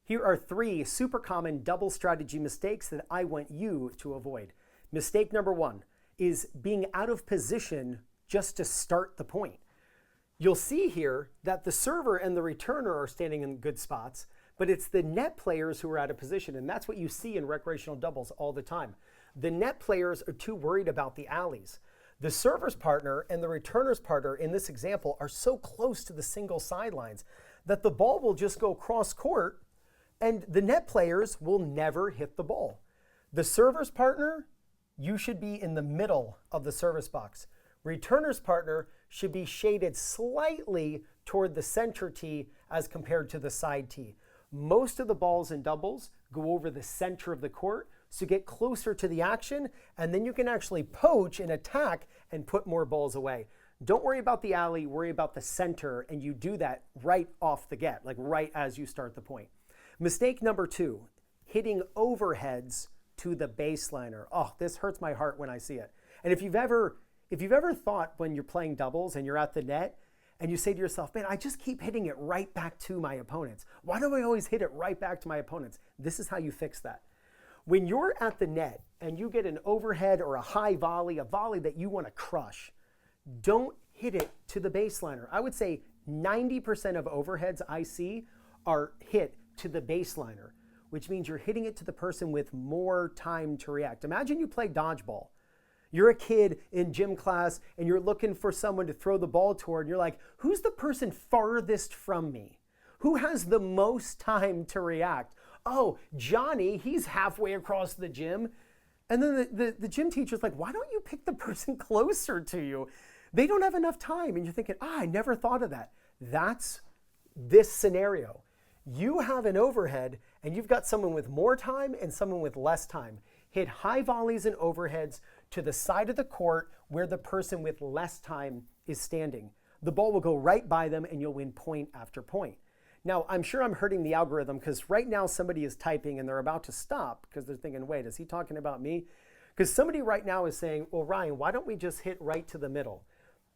Here are 3 super common double strategy mistakes that I want you to avoid. Mistake number 1 is being out of position just to start the point. You'll see here that the server and the returner are standing in good spots, but it's the net players who are out of position, and that's what you see in recreational doubles all the time. The net players are too worried about the alleys. The server's partner and the returner's partner in this example are so close to the single sidelines that the ball will just go cross court and the net players will never hit the ball. The server's partner, you should be in the middle of the service box. Returner's partner should be shaded slightly toward the center tee as compared to the side tee. Most of the balls in doubles go over the center of the court, so get closer to the action, and then you can actually poach and attack and put more balls away. Don't worry about the alley, worry about the center, and you do that right off the get, like right as you start the point. Mistake number 2, hitting overheads to the baseliner. Oh, this hurts my heart when I see it. And if you've ever thought when you're playing doubles and you're at the net and you say to yourself, man, I just keep hitting it right back to my opponents. Why do I always hit it right back to my opponents? This is how you fix that. When you're at the net and you get an overhead or a high volley, a volley that you want to crush, don't hit it to the baseliner. I would say 90% of overheads I see are hit to the baseliner, which means you're hitting it to the person with more time to react. Imagine you play dodgeball. You're a kid in gym class and you're looking for someone to throw the ball toward, and you're like, who's the person farthest from me? Who has the most time to react? Oh, Johnny, he's halfway across the gym. And then the gym teacher's like, why don't you pick the person closer to you? They don't have enough time. And you're thinking, I never thought of that. That's this scenario. You have an overhead and you've got someone with more time and someone with less time. Hit high volleys and overheads to the side of the court where the person with less time is standing. The ball will go right by them and you'll win point after point. Now, I'm sure I'm hurting the algorithm because right now somebody is typing and they're about to stop because they're thinking, wait, is he talking about me? Because somebody right now is saying, well, Ryan, why don't we just hit right to the middle?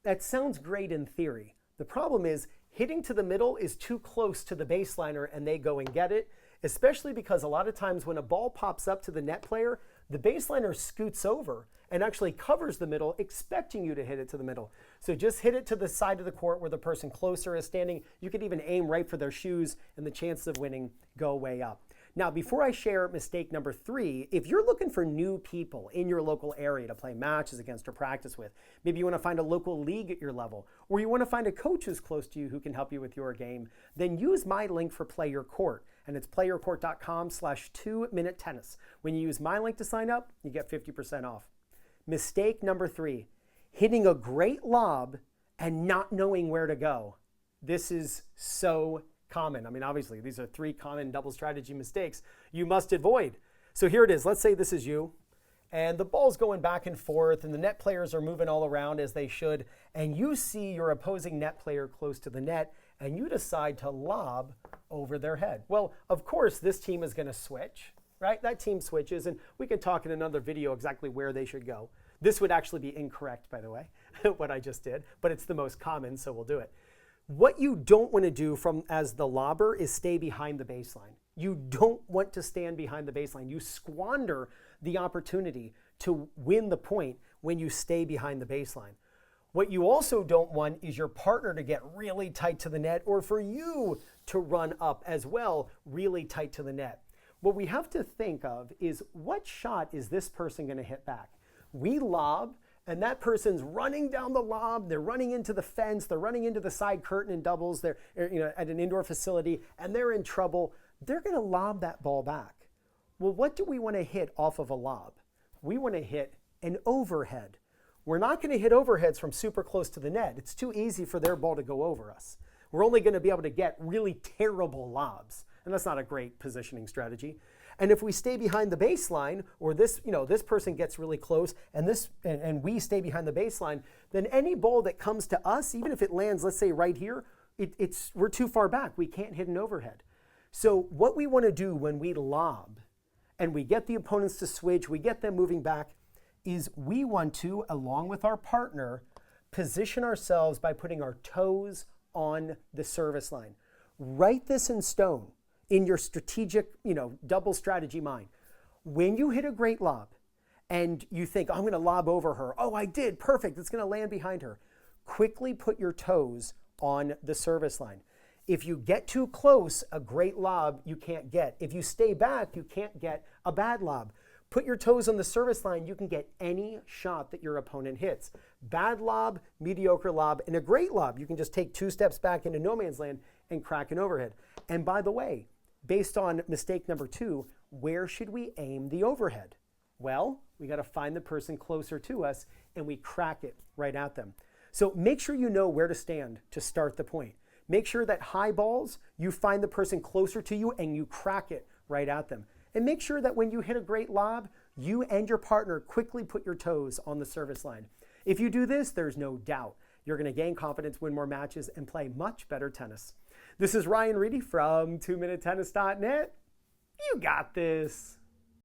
That sounds great in theory. The problem is hitting to the middle is too close to the baseliner and they go and get it, especially because a lot of times when a ball pops up to the net player, the baseliner scoots over and actually covers the middle, expecting you to hit it to the middle. So just hit it to the side of the court where the person closer is standing. You could even aim right for their shoes and the chances of winning go way up. Now, before I share mistake number 3, if you're looking for new people in your local area to play matches against or practice with, maybe you want to find a local league at your level, or you want to find a coach who's close to you who can help you with your game, then use my link for Play Your Court. And it's playyourcourt.com/2minutetennis. When you use my link to sign up, you get 50% off. Mistake number 3, hitting a great lob and not knowing where to go. This is so common. I mean, obviously, these are 3 common double strategy mistakes you must avoid. So here it is. Let's say this is you, and the ball's going back and forth, and the net players are moving all around as they should, and you see your opposing net player close to the net, and you decide to lob over their head. Well, of course, this team is going to switch, right? That team switches, and we can talk in another video exactly where they should go. This would actually be incorrect, by the way, what I just did, but it's the most common, so we'll do it. What you don't want to do as the lobber is stay behind the baseline. You don't want to stand behind the baseline. You squander the opportunity to win the point when you stay behind the baseline. What you also don't want is your partner to get really tight to the net, or for you to run up as well really tight to the net. What we have to think of is, what shot is this person going to hit back? We lob, and that person's running down the lob, they're running into the fence, they're running into the side curtain in doubles, they're at an indoor facility, and they're in trouble. They're going to lob that ball back. Well, what do we want to hit off of a lob? We want to hit an overhead. We're not going to hit overheads from super close to the net. It's too easy for their ball to go over us. We're only going to be able to get really terrible lobs, and that's not a great positioning strategy. And if we stay behind the baseline, or this person gets really close, and we stay behind the baseline, then any ball that comes to us, even if it lands, let's say right here, we're too far back. We can't hit an overhead. So what we want to do when we lob, and we get the opponents to switch, we get them moving back, is we want to, along with our partner, position ourselves by putting our toes on the service line. Write this in stone. in your strategic, double strategy mind. When you hit a great lob and you think, oh, I'm going to lob over her. Oh, I did. Perfect. It's going to land behind her. Quickly put your toes on the service line. If you get too close, a great lob you can't get. If you stay back, you can't get a bad lob. Put your toes on the service line, you can get any shot that your opponent hits. Bad lob, mediocre lob, and a great lob. You can just take 2 steps back into no man's land and crack an overhead. And by the way, based on mistake number 2, where should we aim the overhead? Well, we got to find the person closer to us and we crack it right at them. So make sure you know where to stand to start the point. Make sure that high balls, you find the person closer to you and you crack it right at them. And make sure that when you hit a great lob, you and your partner quickly put your toes on the service line. If you do this, there's no doubt you're going to gain confidence, win more matches, and play much better tennis. This is Ryan Reedy from 2minutetennis.net. You got this.